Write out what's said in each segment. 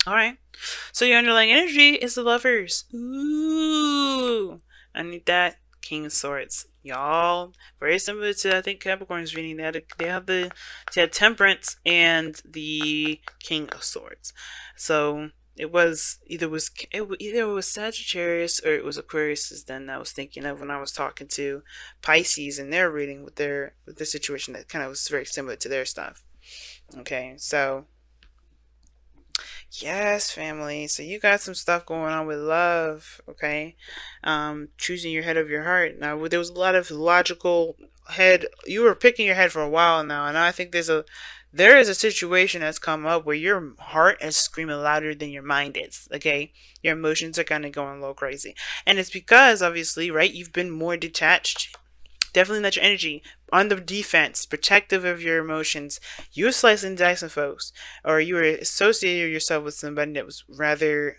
All right. So your underlying energy is the lovers. Ooh. I need that. King of Swords. Y'all. Very similar to, I think, Capricorn's reading. They had Temperance and the King of Swords. So it was either it was Sagittarius or it was Aquarius. Is then I was thinking of when I was talking to Pisces and their reading with their situation that kind of was very similar to their stuff. Okay, so yes, family. So you got some stuff going on with love, okay? Choosing your head over your heart. Now, there was a lot of logical head. You were picking your head for a while now, and I think there is a situation that's come up where your heart is screaming louder than your mind is, okay? Your emotions are kind of going a little crazy. And it's because, obviously, right, you've been more detached. Definitely let your energy on the defense, protective of your emotions. You were slicing and dicing folks, or you were associating yourself with somebody that was rather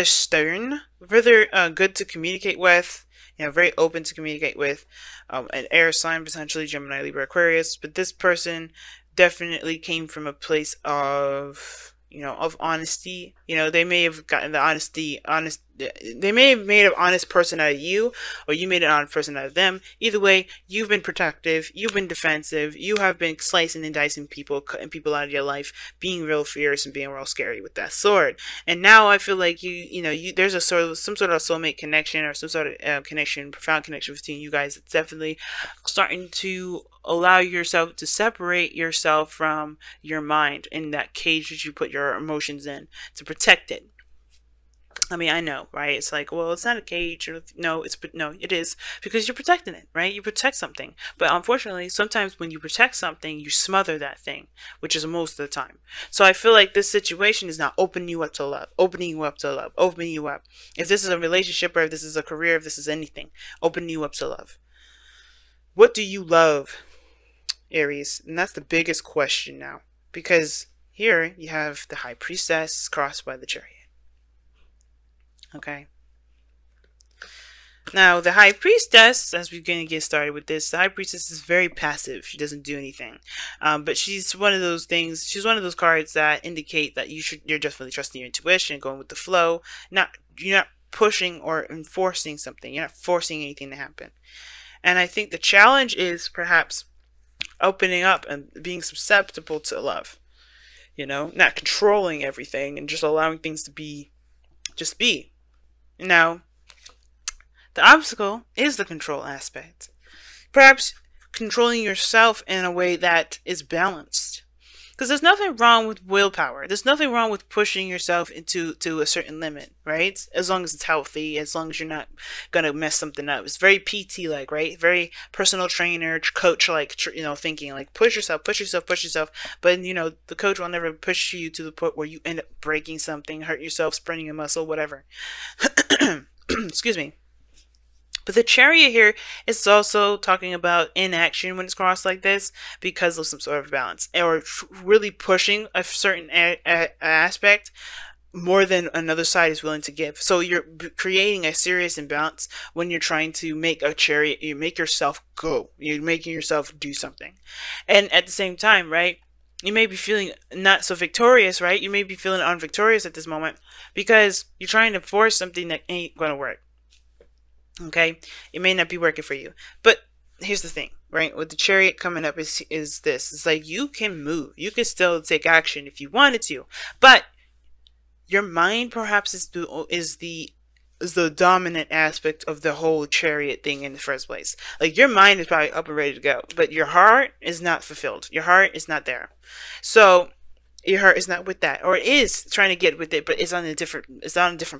stern, rather good to communicate with. You know, very open to communicate with. An air sign, potentially Gemini, Libra, Aquarius. But this person definitely came from a place of, of honesty. They may have gotten the honest. They may have made an honest person out of you, or you made an honest person out of them. Either way, you've been protective, you've been defensive, you have been slicing and dicing people, cutting people out of your life, being real fierce and being real scary with that sword. And now I feel like there's some sort of soulmate connection, or some sort of connection, profound connection between you guys. It's definitely starting to allow yourself to separate yourself from your mind in that cage that you put your emotions in to protect it. I mean, I know, right? It's like, well, it's not a cage. No, it is, because you're protecting it, right? You protect something. But unfortunately, sometimes when you protect something, you smother that thing, which is most of the time. So I feel like this situation is now opening you up to love, opening you up to love, opening you up. If this is a relationship, or if this is a career, if this is anything, opening you up to love. What do you love, Aries? And that's the biggest question now. Because here you have the High Priestess crossed by the Chariot. Okay. Now, the High Priestess, as we're going to get started with this, the High Priestess is very passive. She doesn't do anything. But she's one of those things, she's one of those cards that indicate that you're definitely trusting your intuition, going with the flow. You're not pushing or enforcing something. You're not forcing anything to happen. And I think the challenge is perhaps opening up and being susceptible to love. Not controlling everything and just allowing things to just be. Now, the obstacle is the control aspect. Perhaps controlling yourself in a way that is balanced. Because there's nothing wrong with willpower. There's nothing wrong with pushing yourself into a certain limit, right? As long as it's healthy, as long as you're not going to mess something up. It's very PT-like, right? Very personal trainer, coach-like, thinking. Like, push yourself, push yourself, push yourself. But, the coach will never push you to the point where you end up breaking something, hurt yourself, spraining a muscle, whatever. Excuse me. But the Chariot here is also talking about inaction when it's crossed like this, because of some sort of balance, or really pushing a certain aspect more than another side is willing to give. So you're creating a serious imbalance when you're trying to make a chariot. You make yourself go. You're making yourself do something. And at the same time, right, you may be feeling not so victorious, right? You may be feeling unvictorious at this moment because you're trying to force something that ain't going to work. Okay, it may not be working for you, but here's the thing, right? With the Chariot coming up is this: it's like you can move, you can still take action if you wanted to, but your mind perhaps is the dominant aspect of the whole Chariot thing in the first place. Like, your mind is probably up and ready to go, but your heart is not fulfilled. Your heart is not there. So your heart is not with that, or it is trying to get with it, but it's on a different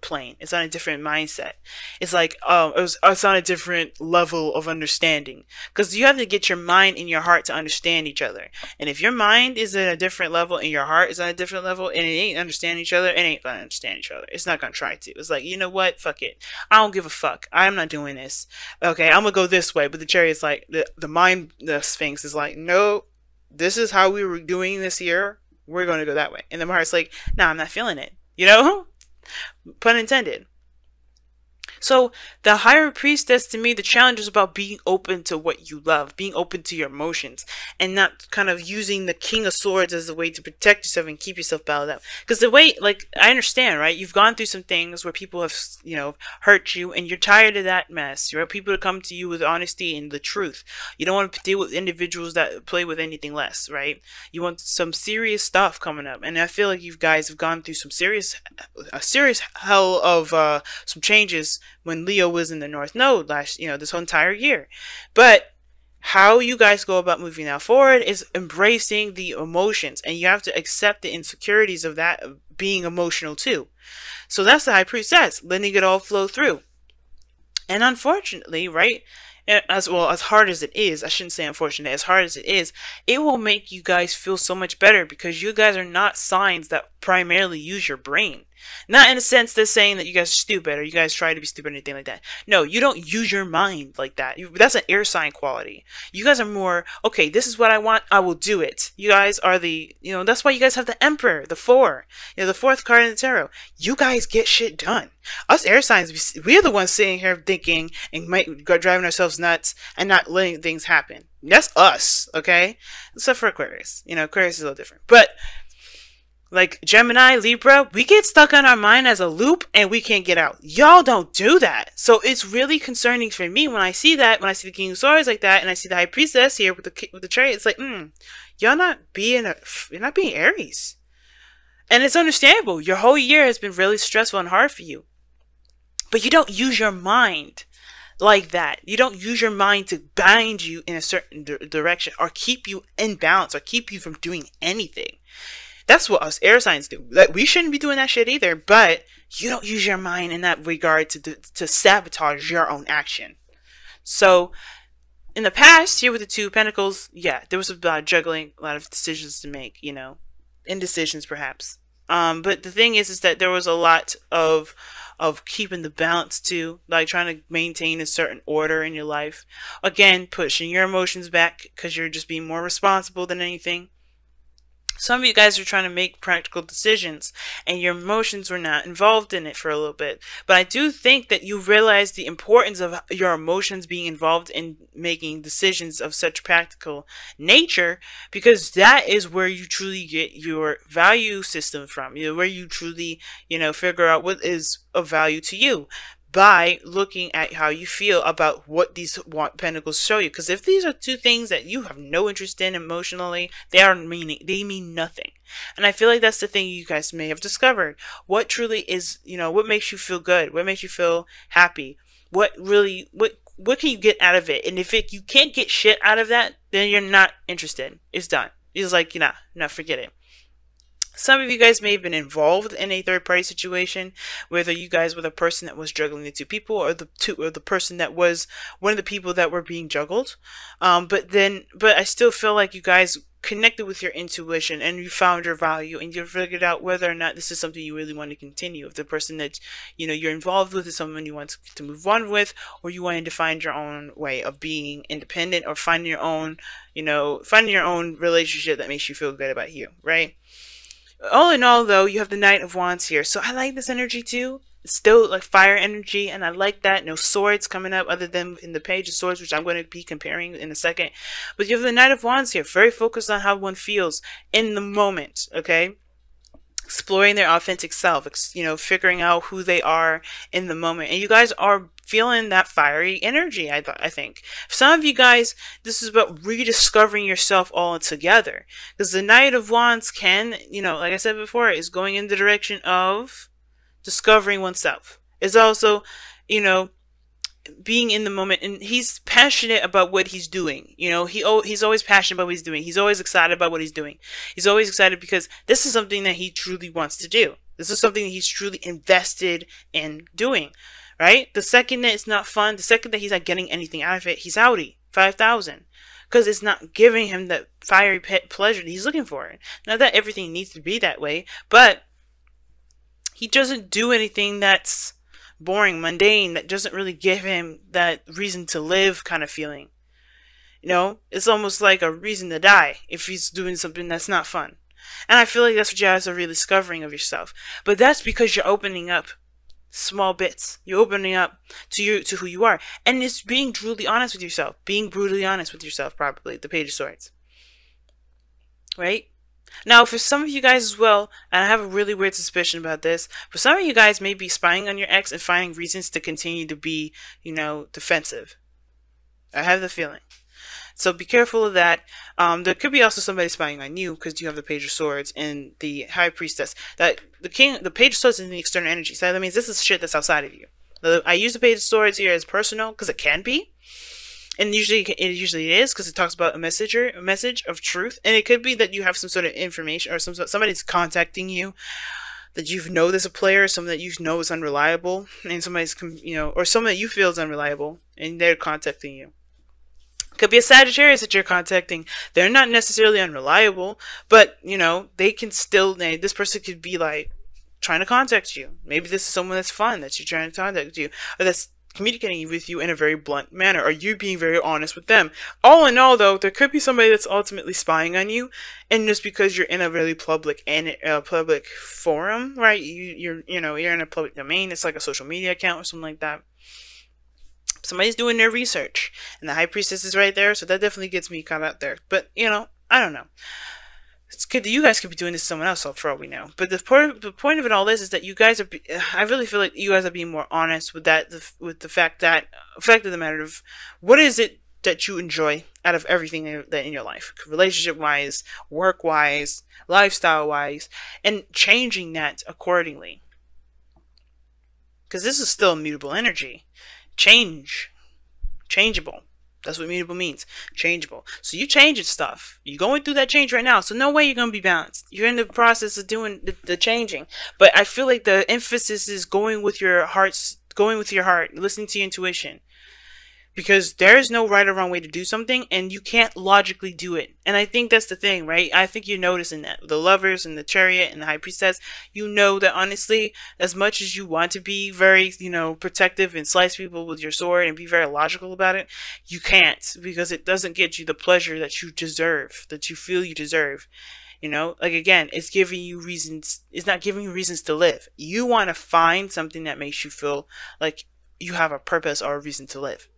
plane. It's on a different mindset. It's like, it's on a different level of understanding, because you have to get your mind and your heart to understand each other. And if your mind is at a different level and your heart is on a different level, and it ain't understanding each other, it ain't gonna understand each other. It's not gonna try to. It's like, you know what, fuck it, I don't give a fuck, I'm not doing this. Okay, I'm gonna go this way. But the Chariot's like, the Sphinx is like, no, this is how we were doing this here, we're going to go that way. And the heart's like, nah, I'm not feeling it. Pun intended. So the higher priestess, to me, the challenge is about being open to what you love, being open to your emotions, and not kind of using the King of Swords as a way to protect yourself and keep yourself balled up. Because the way, like, I understand, right? You've gone through some things where people have, hurt you, and you're tired of that mess. You want people to come to you with honesty and the truth. You don't want to deal with individuals that play with anything less, right? You want some serious stuff coming up, and I feel like you guys have gone through a serious hell of some changes when Leo was in the North Node this whole entire year. But how you guys go about moving now forward is embracing the emotions, and you have to accept the insecurities of that being emotional too. So that's the High Priestess, letting it all flow through. And unfortunately, right, as hard as it is, I shouldn't say unfortunate, as hard as it is, it will make you guys feel so much better because you guys are not signs that primarily use your brain. Not in a sense that's saying that you guys are stupid or you guys try to be stupid or anything like that. No, you don't use your mind like that. That's an air sign quality. You guys are more, okay, this is what I want, I will do it. You guys are that's why you guys have the Emperor, the Four, the fourth card in the tarot. You guys get shit done. Us air signs, we are the ones sitting here thinking and driving ourselves nuts and not letting things happen. That's us, okay? Except for Aquarius. Aquarius is a little different. But like Gemini, Libra, we get stuck on our mind as a loop and we can't get out. Y'all don't do that. So it's really concerning for me when I see that, when I see the King of Swords like that, and I see the High Priestess here with the chariot. It's like, you're not being Aries. And it's understandable. Your whole year has been really stressful and hard for you. But you don't use your mind like that. You don't use your mind to bind you in a certain direction or keep you in balance or keep you from doing anything. That's what us air signs do. Like, we shouldn't be doing that shit either, but you don't use your mind in that regard to sabotage your own action. So, in the past, here with the Two of Pentacles, yeah, there was a lot of juggling, a lot of decisions to make, indecisions perhaps. But the thing is that there was a lot of keeping the balance too, like trying to maintain a certain order in your life. Again, pushing your emotions back because you're just being more responsible than anything. Some of you guys are trying to make practical decisions and your emotions were not involved in it for a little bit. But I do think that you realize the importance of your emotions being involved in making decisions of such practical nature, because that is where you truly get your value system from. Where you truly, figure out what is of value to you, by looking at how you feel about what these pentacles show you. Because if these are two things that you have no interest in emotionally, they mean nothing. And I feel like that's the thing you guys may have discovered. What truly is, what makes you feel good? What makes you feel happy? What can you get out of it? And if you can't get shit out of that, then you're not interested. It's done. It's like, no, forget it. Some of you guys may have been involved in a third-party situation, whether you guys were the person that was juggling the two people, or the person that was one of the people that were being juggled. But I still feel like you guys connected with your intuition and you found your value and you figured out whether or not this is something you really want to continue. If the person that you're involved with is someone you want to move on with, or you wanted to find your own way of being independent, or finding your own relationship that makes you feel good about you, right? All in all, though, you have the Knight of Wands here. So I like this energy, too. It's still like fire energy, and I like that. No swords coming up other than in the Page of Swords, which I'm going to be comparing in a second. But you have the Knight of Wands here. Very focused on how one feels in the moment, okay? Exploring their authentic self, figuring out who they are in the moment. And you guys are feeling that fiery energy, I think. For some of you guys, this is about rediscovering yourself all together. Because the Knight of Wands can, like I said before, is going in the direction of discovering oneself. It's also, being in the moment, and he's passionate about what he's doing. He's always passionate about what he's doing. He's always excited about what he's doing. He's always excited because this is something that he truly wants to do. This is something that he's truly invested in doing, right? The second that it's not fun, the second that he's not getting anything out of it, he's outie. 5,000. Because it's not giving him that fiery pleasure that he's looking for. Not that everything needs to be that way, but he doesn't do anything that's boring, mundane, that doesn't really give him that reason to live kind of feeling. It's almost like a reason to die if he's doing something that's not fun. And I feel like that's what you guys are really discovering of yourself. But that's because you're opening up small bits. You're opening up to who you are, and it's being brutally honest with yourself. Being brutally honest with yourself, probably the Page of Swords, right? Now, for some of you guys as well, and I have a really weird suspicion about this, for some of you guys may be spying on your ex and finding reasons to continue to be, defensive. I have the feeling. So be careful of that. There could be also somebody spying on you because you have the Page of Swords and the High Priestess. That the Page of Swords is the external energy. So that means this is shit that's outside of you. I use the Page of Swords here as personal because it can be, and usually it is because it talks about a message of truth, and it could be that you have some sort of information or somebody's contacting you that you know there's a player, someone that you know is unreliable, and somebody's or someone that you feel is unreliable, and they're contacting you. Could be a Sagittarius that you're contacting. They're not necessarily unreliable, but they can still. This person could be like trying to contact you. Maybe this is someone that's fun that you're trying to contact you, or that's communicating with you in a very blunt manner, or you being very honest with them. All in all, though, there could be somebody that's ultimately spying on you, and just because you're in a really public public forum, right? You're in a public domain. It's like a social media account or something like that. Somebody's doing their research, and the High Priestess is right there, so that definitely gets me caught out there. But I don't know. It's good that you guys could be doing this to someone else, for all we know. But the point of it all is that you guys are. I really feel like you guys are being more honest with that, with the fact of the matter of what is it that you enjoy out of everything that in your life, relationship wise, work wise, lifestyle wise, and changing that accordingly. Because this is still immutable energy. Changeable. That's what mutable means. Changeable. So you changing stuff. You're going through that change right now. So no way you're going to be balanced. You're in the process of doing the changing. But I feel like the emphasis is going with your heart, listening to your intuition. Because there is no right or wrong way to do something, and you can't logically do it. And I think that's the thing, right? I think you're noticing that. The Lovers and the Chariot and the High Priestess, you know that honestly, as much as you want to be very, protective and slice people with your sword and be very logical about it, you can't, because it doesn't get you the pleasure that you deserve, that you feel you deserve. Again, it's giving you reasons, it's not giving you reasons to live. You want to find something that makes you feel like you have a purpose or a reason to live.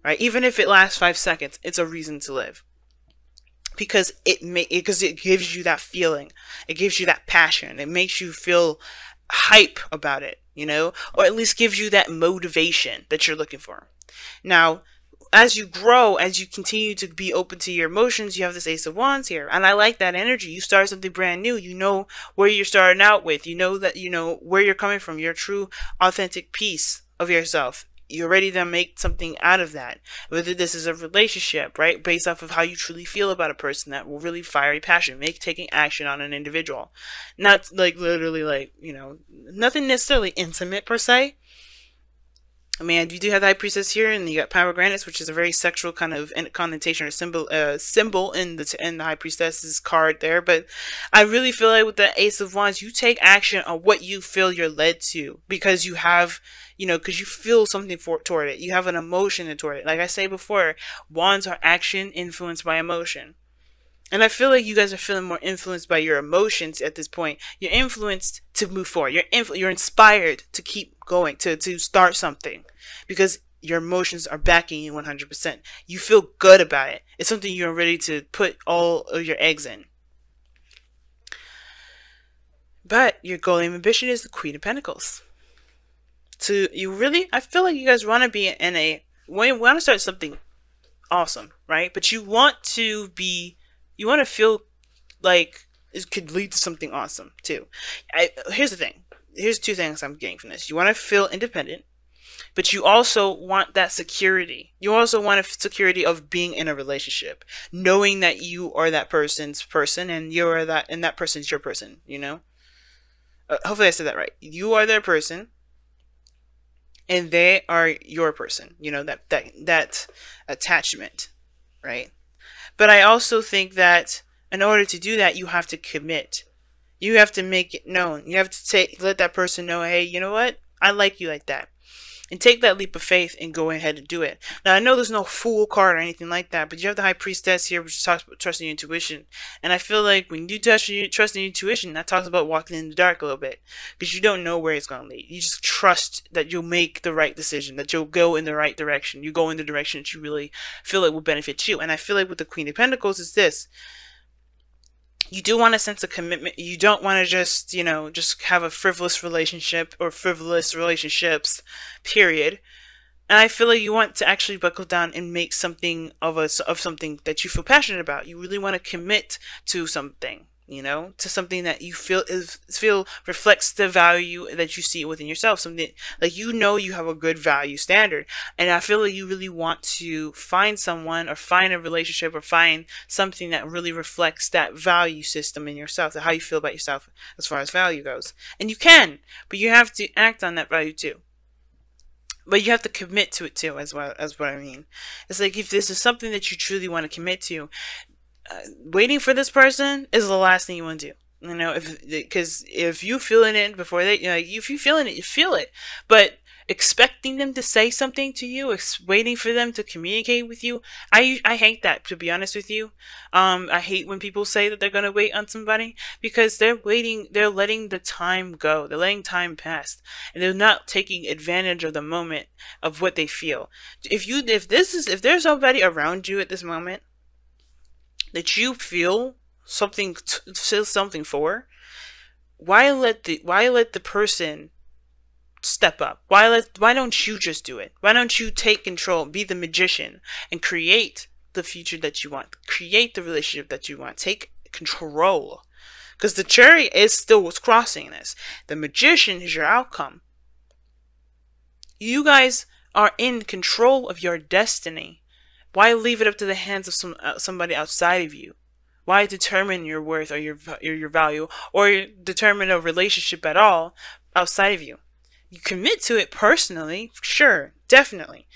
Right? Even if it lasts 5 seconds, it's a reason to live. Because it gives you that feeling. It gives you that passion. It makes you feel hype about it, or at least gives you that motivation that you're looking for. Now, as you grow, as you continue to be open to your emotions, you have this Ace of Wands here. And I like that energy. You start something brand new. You know where you're starting out with. You know that, where you're coming from. Your true, authentic piece of yourself. You're ready to make something out of that. Whether this is a relationship, right? Based off of how you truly feel about a person, that will really fiery passion. Make taking action on an individual. Not like literally nothing necessarily intimate per se. I mean, you do have the High Priestess here, and you got Pomegranates, which is a very sexual kind of connotation or symbol in the High Priestess's card there. But I really feel like with the Ace of Wands, you take action on what you feel you're led to, because you have, because you feel something toward it. You have an emotion toward it. Like I say before, Wands are action influenced by emotion. And I feel like you guys are feeling more influenced by your emotions at this point. You're influenced to move forward. You're inspired to keep going, to start something, because your emotions are backing you 100%. You feel good about it. It's something you're ready to put all of your eggs in. But your goal and ambition is the Queen of Pentacles. I feel like you guys want to be want to start something awesome, right? But you want to feel like it could lead to something awesome too. Here's the thing. Here's 2 things I'm getting from this. You want to feel independent, but you also want that security. You also want a security of being in a relationship, knowing that you are that person's person, and that person's your person. Hopefully I said that right. You are their person, and they are your person. That attachment, right? But I also think that in order to do that, you have to commit. You have to make it known. You have to let that person know, hey, you know what? I like you like that. and take that leap of faith and go ahead and do it. Now, I know there's no fool card or anything like that, but you have the High Priestess here, which talks about trusting your intuition. And I feel like when you trust your intuition, that talks about walking in the dark a little bit, because you don't know where it's going to lead. You just trust that you'll make the right decision, that you'll go in the right direction. You go in the direction that you really feel like will benefit you. And I feel like with the Queen of Pentacles is this. You do want a sense of commitment. You don't want to just, you know, just have a frivolous relationship or frivolous relationships, period. And I feel like you want to actually buckle down and make something of something that you feel passionate about. You really want to commit to something, you know, to something that you feel reflects the value that you see within yourself. Something like, you know, you have a good value standard. And I feel like you really want to find someone or find a relationship or find something that really reflects that value system in yourself, how you feel about yourself as far as value goes. And you can, but you have to act on that value too. But you have to commit to it too, as well as what I mean. It's like, if this is something that you truly want to commit to, waiting for this person is the last thing you want to do. You know, because if you feeling it before they, you know, if you feeling it, you feel it. But expecting them to say something to you, waiting for them to communicate with you, I hate that, to be honest with you. I hate when people say that they're gonna wait on somebody, because they're letting the time go, they're letting time pass, and they're not taking advantage of the moment of what they feel. If there's somebody around you at this moment that you feel something for, why let the person step up? Why don't you just do it? Why don't you take control, be the magician, and create the future that you want, create the relationship that you want, take control? Because the cherry is still what's crossing this. The magician is your outcome. You guys are in control of your destiny. Why leave it up to the hands of somebody outside of you? Why determine your worth or your value, or determine a relationship at all outside of you? You commit to it personally, sure, definitely.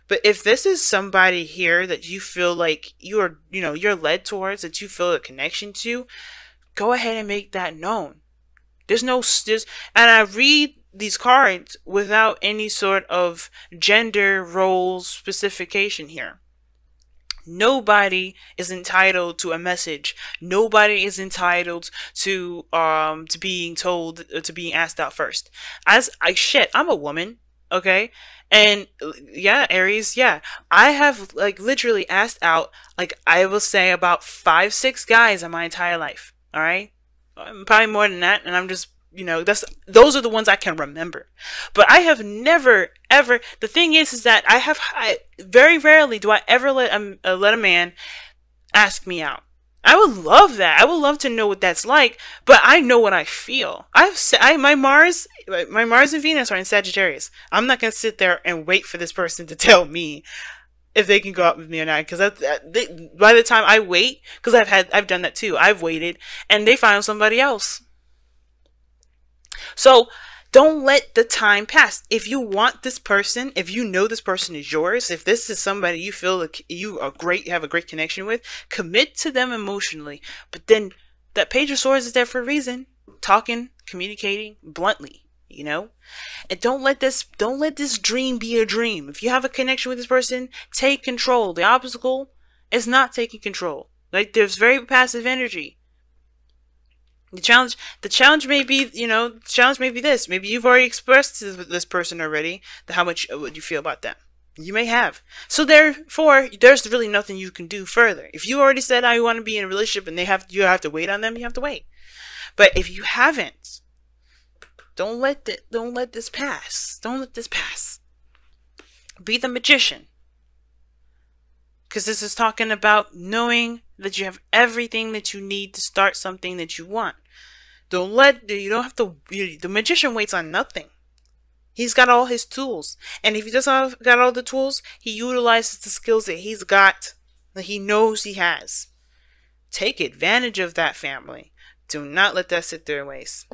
But if this is somebody here that you feel like you're led towards, that you feel a connection to, go ahead and make that known. And I read these cards without any sort of gender roles specification here. Nobody is entitled to a message. Nobody is entitled to being told, to being asked out first. I'm a woman, okay? And yeah, Aries, yeah. I have like literally asked out, like, I will say about 5-6 guys in my entire life. All right? Probably more than that, and I'm just, you know, those are the ones I can remember. But I have never, ever, the thing is that I very rarely do I ever let a man ask me out. I would love that. I would love to know what that's like, but I know what I feel. My Mars and Venus are in Sagittarius. I'm not going to sit there and wait for this person to tell me if they can go out with me or not, because by the time I wait, because I've done that too. I've waited and they found somebody else. So don't let the time pass. If you want this person, if you know this person is yours, if this is somebody you feel like you have a great connection with, commit to them emotionally. But then that Page of Swords is there for a reason. Talking, communicating bluntly, you know? And don't let this dream be a dream. If you have a connection with this person, take control. The obstacle is not taking control. Like, there's very passive energy. The challenge may be, this. Maybe you've already expressed to this person already how much what you feel about them. You may have. So therefore, there's really nothing you can do further. If you already said I want to be in a relationship and you have to wait on them, you have to wait. But if you haven't, don't let this pass. Don't let this pass. Be the magician. Because this is talking about knowing that you have everything that you need to start something that you want. The magician waits on nothing. He's got all his tools. And if he doesn't got all the tools, he utilizes the skills that he's got, that he knows he has. Take advantage of that, family. Do not let that sit there and waste.